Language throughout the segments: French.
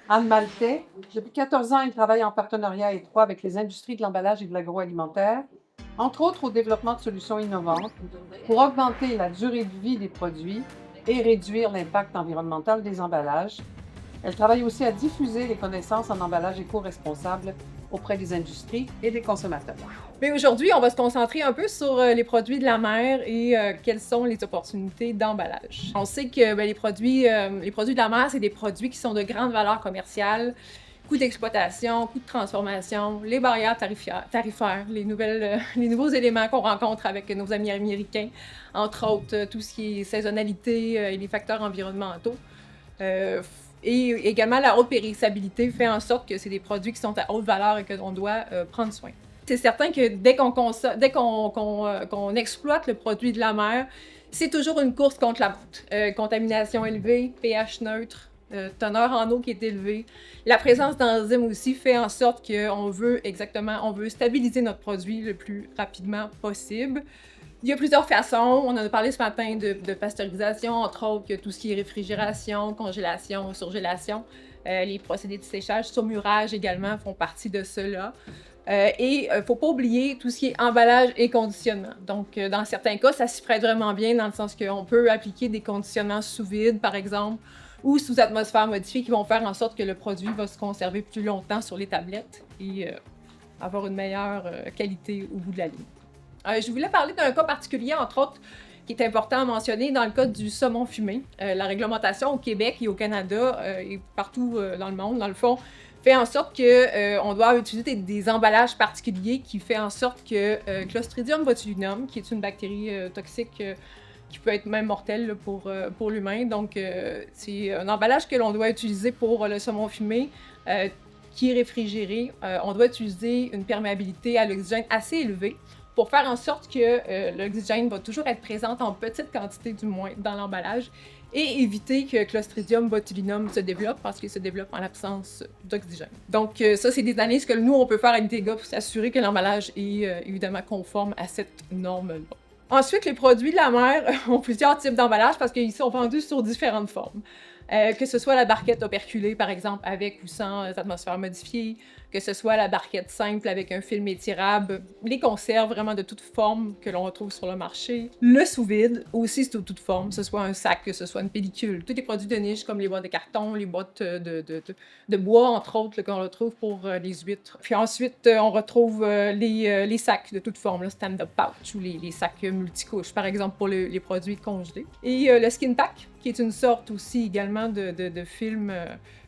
Anne Maltais. Depuis 14 ans, elle travaille en partenariat étroit avec les industries de l'emballage et de l'agroalimentaire, entre autres au développement de solutions innovantes pour augmenter la durée de vie des produits et réduire l'impact environnemental des emballages. Elle travaille aussi à diffuser les connaissances en emballage éco-responsable auprès des industries et des consommateurs. Mais aujourd'hui, on va se concentrer un peu sur les produits de la mer et quelles sont les opportunités d'emballage. On sait que les produits de la mer, c'est des produits qui sont de grande valeur commerciale, coûts d'exploitation, coûts de transformation, les barrières tarifaires, les nouveaux éléments qu'on rencontre avec nos amis américains, entre autres tout ce qui est saisonnalité et les facteurs environnementaux. Et également, la haute périssabilité fait en sorte que c'est des produits qui sont à haute valeur et que l'on doit prendre soin. C'est certain que dès qu'on exploite le produit de la mer, c'est toujours une course contre la montre. Contamination élevée, pH neutre, teneur en eau qui est élevée. La présence d'enzymes aussi fait en sorte qu'on veut stabiliser notre produit le plus rapidement possible. Il y a plusieurs façons. On en a parlé ce matin de pasteurisation, entre autres, que tout ce qui est réfrigération, congélation, surgélation. Les procédés de séchage, saumurage également font partie de cela. Et il ne faut pas oublier tout ce qui est emballage et conditionnement. Donc, dans certains cas, ça s'y prête vraiment bien dans le sens qu'on peut appliquer des conditionnements sous vide, par exemple, ou sous atmosphère modifiée qui vont faire en sorte que le produit va se conserver plus longtemps sur les tablettes et avoir une meilleure qualité au bout de la ligne. Je voulais parler d'un cas particulier, entre autres, qui est important à mentionner dans le cas du saumon fumé. La réglementation au Québec et au Canada et partout dans le monde, dans le fond, fait en sorte qu'on doit utiliser des emballages particuliers qui fait en sorte que Clostridium botulinum, qui est une bactérie toxique qui peut être même mortelle là, pour l'humain, donc c'est un emballage que l'on doit utiliser pour le saumon fumé qui est réfrigéré. On doit utiliser une perméabilité à l'oxygène assez élevée pour faire en sorte que l'oxygène va toujours être présent en petite quantité du moins dans l'emballage et éviter que Clostridium botulinum se développe parce qu'il se développe en l'absence d'oxygène. Donc ça, c'est des analyses que nous, on peut faire à l'INTEGA pour s'assurer que l'emballage est évidemment conforme à cette norme-là. Ensuite, les produits de la mer ont plusieurs types d'emballage parce qu'ils sont vendus sur différentes formes. Que ce soit la barquette operculée, par exemple, avec ou sans atmosphère modifiée, que ce soit la barquette simple avec un film étirable, les conserves vraiment de toute forme que l'on retrouve sur le marché. Le sous-vide, aussi c'est de toute forme, que ce soit un sac, que ce soit une pellicule. Tous les produits de niche comme les boîtes de carton, les boîtes de bois, entre autres, qu'on retrouve pour les huîtres. Puis ensuite, on retrouve les sacs de toute forme, stand-up pouch ou les sacs multicouches, par exemple, pour les produits congelés. Et le skin pack, qui est une sorte aussi également de film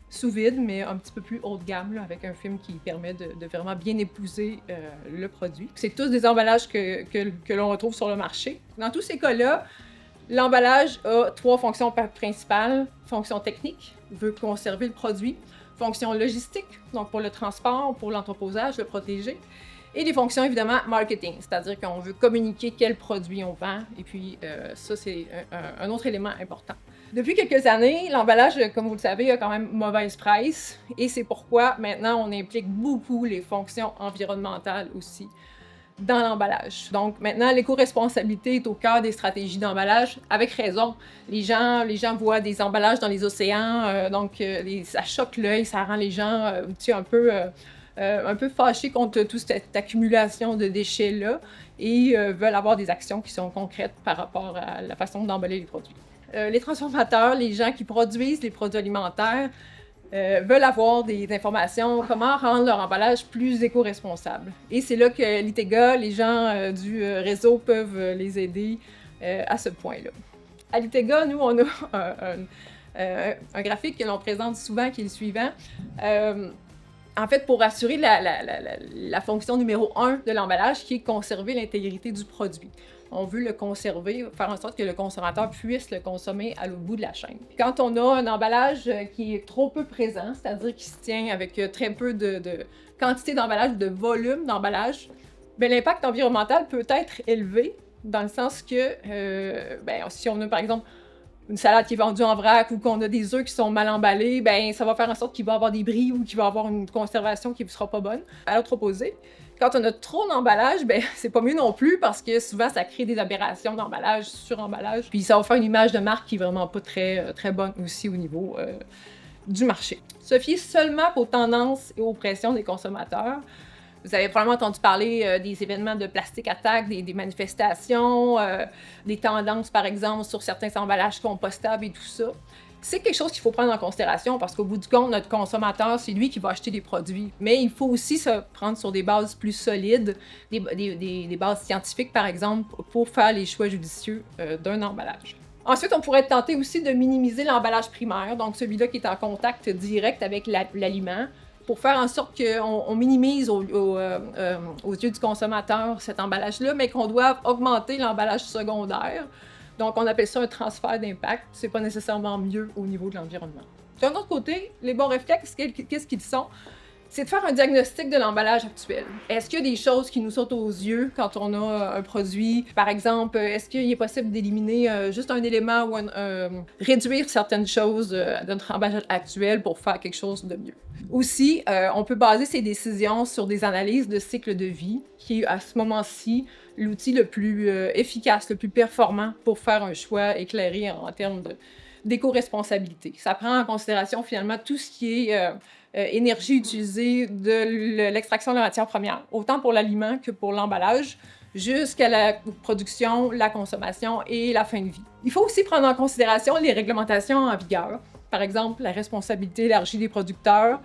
sous vide, mais un petit peu plus haut de gamme, là, avec un film qui permet de vraiment bien épouser le produit. C'est tous des emballages que l'on retrouve sur le marché. Dans tous ces cas-là, l'emballage a 3 fonctions principales. Fonction technique, veut conserver le produit. Fonction logistique, donc pour le transport, pour l'entreposage, le protéger. Et des fonctions, évidemment, marketing, c'est-à-dire qu'on veut communiquer quel produit on vend. Et puis, ça, c'est un autre élément important. Depuis quelques années, l'emballage, comme vous le savez, a quand même mauvaise presse. Et c'est pourquoi, maintenant, on implique beaucoup les fonctions environnementales aussi dans l'emballage. Donc, maintenant, l'éco-responsabilité est au cœur des stratégies d'emballage, avec raison. Les gens voient des emballages dans les océans, ça choque l'œil, ça rend les gens un peu fâchés contre toute cette accumulation de déchets-là et veulent avoir des actions qui sont concrètes par rapport à la façon d'emballer les produits. Les transformateurs, les gens qui produisent les produits alimentaires, veulent avoir des informations, comment rendre leur emballage plus éco-responsable. Et c'est là que l'ITEGA, les gens du réseau peuvent les aider à ce point-là. À l'ITEGA, nous, on a un graphique que l'on présente souvent qui est le suivant. En fait, pour assurer la fonction numéro 1 de l'emballage, qui est conserver l'intégrité du produit. On veut le conserver, faire en sorte que le consommateur puisse le consommer à l'autre bout de la chaîne. Quand on a un emballage qui est trop peu présent, c'est-à-dire qui se tient avec très peu de quantité d'emballage, de volume d'emballage, l'impact environnemental peut être élevé dans le sens que si on a par exemple une salade qui est vendue en vrac ou qu'on a des œufs qui sont mal emballés, ça va faire en sorte qu'il va y avoir des bris ou qu'il va y avoir une conservation qui ne sera pas bonne. À l'autre opposé, quand on a trop d'emballage, c'est pas mieux non plus parce que souvent ça crée des aberrations d'emballage, sur emballage. Puis ça va faire une image de marque qui est vraiment pas très, très bonne aussi au niveau du marché. Se fier seulement aux tendances et aux pressions des consommateurs. Vous avez probablement entendu parler des événements de plastic attack, des manifestations, des tendances, par exemple, sur certains emballages compostables et tout ça. C'est quelque chose qu'il faut prendre en considération parce qu'au bout du compte, notre consommateur, c'est lui qui va acheter des produits. Mais il faut aussi se prendre sur des bases plus solides, des bases scientifiques, par exemple, pour faire les choix judicieux d'un emballage. Ensuite, on pourrait tenter aussi de minimiser l'emballage primaire, donc celui-là qui est en contact direct avec l'aliment, pour faire en sorte qu'on minimise aux yeux du consommateur cet emballage-là, mais qu'on doit augmenter l'emballage secondaire. Donc, on appelle ça un transfert d'impact. C'est pas nécessairement mieux au niveau de l'environnement. D'un autre côté, les bons réflexes, qu'est-ce qu'ils sont? C'est de faire un diagnostic de l'emballage actuel. Est-ce qu'il y a des choses qui nous sautent aux yeux quand on a un produit? Par exemple, est-ce qu'il est possible d'éliminer juste un élément ou réduire certaines choses de notre emballage actuel pour faire quelque chose de mieux? Aussi, on peut baser ses décisions sur des analyses de cycle de vie, qui est à ce moment-ci l'outil le plus efficace, le plus performant pour faire un choix éclairé en termes d'éco-responsabilité. Ça prend en considération finalement tout ce qui est énergie utilisée de l'extraction de la matière première, autant pour l'aliment que pour l'emballage, jusqu'à la production, la consommation et la fin de vie. Il faut aussi prendre en considération les réglementations en vigueur. Par exemple, la responsabilité élargie des producteurs,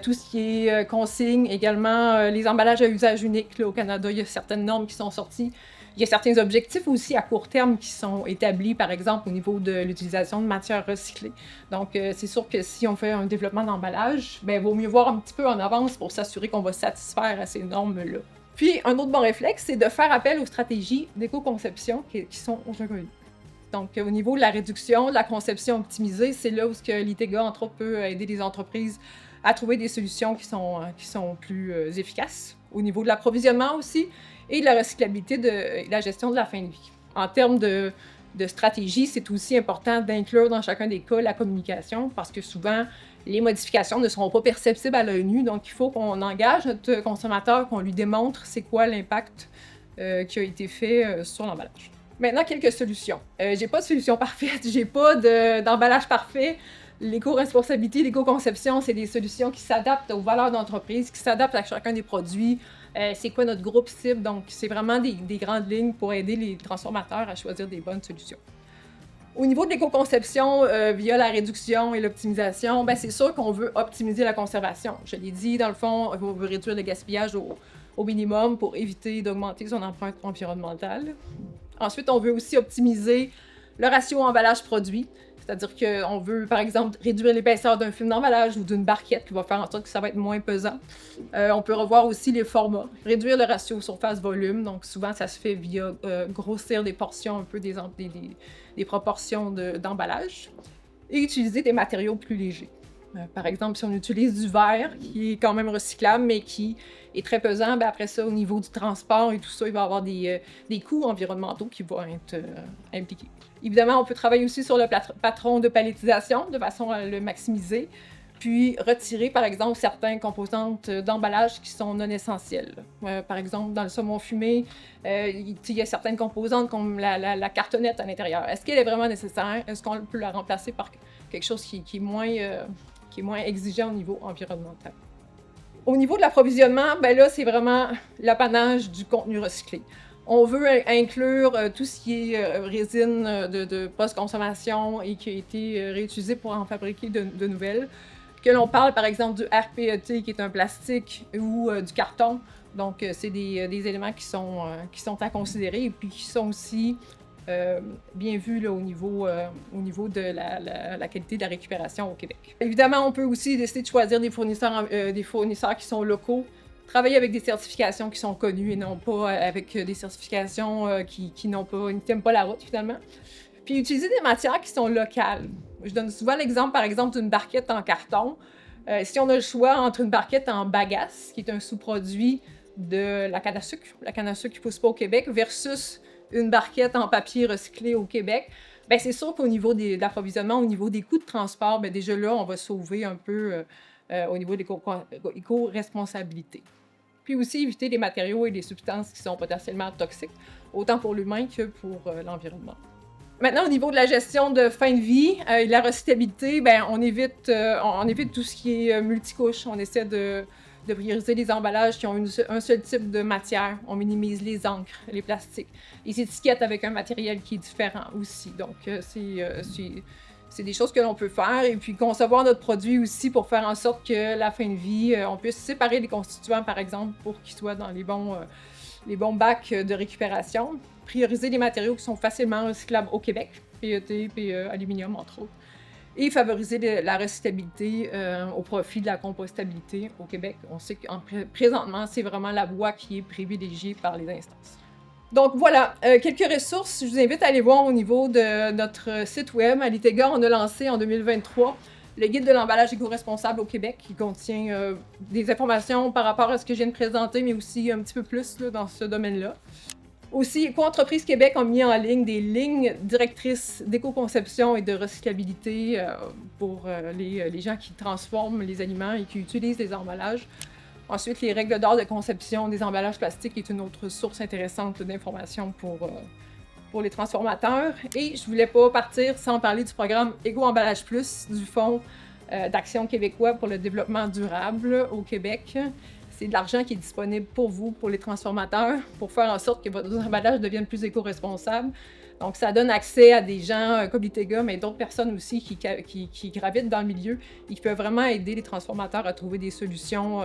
tout ce qui est consigne, également les emballages à usage unique. Là, au Canada, il y a certaines normes qui sont sorties. Il y a certains objectifs aussi à court terme qui sont établis, par exemple, au niveau de l'utilisation de matières recyclées. Donc, c'est sûr que si on fait un développement d'emballage, il vaut mieux voir un petit peu en avance pour s'assurer qu'on va satisfaire à ces normes-là. Puis, un autre bon réflexe, c'est de faire appel aux stratégies d'éco-conception qui sont reconnues. Donc, au niveau de la réduction, de la conception optimisée, c'est là où l'ITEGA, entre autres, peut aider les entreprises à trouver des solutions qui sont plus efficaces. Au niveau de l'approvisionnement aussi, et de la recyclabilité et la gestion de la fin de vie. En termes de stratégie, c'est aussi important d'inclure dans chacun des cas la communication, parce que souvent, les modifications ne seront pas perceptibles à l'œil nu, donc il faut qu'on engage notre consommateur, qu'on lui démontre c'est quoi l'impact qui a été fait sur l'emballage. Maintenant, quelques solutions. J'ai pas de solution parfaite, j'ai pas d'emballage parfait. L'éco-responsabilité, l'éco-conception, c'est des solutions qui s'adaptent aux valeurs d'entreprise, qui s'adaptent à chacun des produits. C'est quoi notre groupe cible? Donc, c'est vraiment des grandes lignes pour aider les transformateurs à choisir des bonnes solutions. Au niveau de l'éco-conception, via la réduction et l'optimisation, c'est sûr qu'on veut optimiser la conservation. Je l'ai dit, dans le fond, on veut réduire le gaspillage au minimum pour éviter d'augmenter son empreinte environnementale. Ensuite, on veut aussi optimiser le ratio emballage-produit. C'est-à-dire qu'on veut, par exemple, réduire l'épaisseur d'un film d'emballage ou d'une barquette qui va faire en sorte que ça va être moins pesant. On peut revoir aussi les formats, réduire le ratio surface-volume. Donc, souvent, ça se fait via grossir des portions, un peu des proportions d'emballage. Et utiliser des matériaux plus légers. Par exemple, si on utilise du verre, qui est quand même recyclable, mais qui est très pesant, après ça, au niveau du transport et tout ça, il va y avoir des coûts environnementaux qui vont être impliqués. Évidemment, on peut travailler aussi sur le patron de palettisation de façon à le maximiser, puis retirer, par exemple, certaines composantes d'emballage qui sont non essentielles. Par exemple, dans le saumon fumé, il y a certaines composantes comme la cartonnette à l'intérieur. Est-ce qu'elle est vraiment nécessaire? Est-ce qu'on peut la remplacer par quelque chose qui est moins exigeant au niveau environnemental? Au niveau de l'approvisionnement, là, c'est vraiment l'apanage du contenu recyclé. On veut inclure tout ce qui est résine de post-consommation et qui a été réutilisé pour en fabriquer de nouvelles. Que l'on parle, par exemple, du RPET, qui est un plastique, ou du carton. Donc, c'est des éléments qui sont à considérer et puis qui sont aussi bien vus là, au niveau de la qualité de la récupération au Québec. Évidemment, on peut aussi décider de choisir des fournisseurs qui sont locaux, travailler avec des certifications qui sont connues et non pas avec des certifications qui ne tiennent pas la route finalement. Puis utiliser des matières qui sont locales. Je donne souvent l'exemple, par exemple, d'une barquette en carton. Si on a le choix entre une barquette en bagasse, qui est un sous-produit de la canne à sucre qui ne pousse pas au Québec, versus une barquette en papier recyclé au Québec, c'est sûr qu'au niveau de l'approvisionnement, au niveau des coûts de transport, déjà là, on va sauver un peu au niveau de l'éco-responsabilité. Puis aussi éviter les matériaux et les substances qui sont potentiellement toxiques, autant pour l'humain que pour l'environnement. Maintenant, au niveau de la gestion de fin de vie et de la recyclabilité, ben, on évite tout ce qui est multicouche. On essaie de prioriser les emballages qui ont un seul type de matière. On minimise les encres, les plastiques, les étiquettes avec un matériel qui est différent aussi. Donc, c'est des choses que l'on peut faire. Et puis, concevoir notre produit aussi pour faire en sorte que la fin de vie, on puisse séparer les constituants, par exemple, pour qu'ils soient dans les bons bacs de récupération. Prioriser les matériaux qui sont facilement recyclables au Québec, PET, PE, aluminium, entre autres. Et favoriser la recyclabilité au profit de la compostabilité au Québec. On sait que présentement, c'est vraiment la voie qui est privilégiée par les instances. Donc voilà, quelques ressources. Je vous invite à aller voir au niveau de notre site web. À l'ITEGA, on a lancé en 2023 le guide de l'emballage éco-responsable au Québec qui contient des informations par rapport à ce que je viens de présenter, mais aussi un petit peu plus là, dans ce domaine-là. Aussi, Éco-entreprises Québec ont mis en ligne des lignes directrices d'éco-conception et de recyclabilité pour les gens qui transforment les aliments et qui utilisent les emballages. Ensuite, les règles d'or de conception des emballages plastiques est une autre source intéressante d'informations pour les transformateurs. Et je voulais pas partir sans parler du programme Éco-emballage plus du Fonds d'action québécois pour le développement durable au Québec. C'est de l'argent qui est disponible pour vous, pour les transformateurs, pour faire en sorte que votre emballage devienne plus éco-responsable. Donc, ça donne accès à des gens comme l'ITEGA, mais d'autres personnes aussi qui gravitent dans le milieu et qui peuvent vraiment aider les transformateurs à trouver des solutions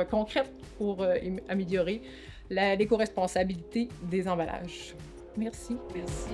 concrètes pour améliorer l'éco-responsabilité des emballages. Merci. Merci.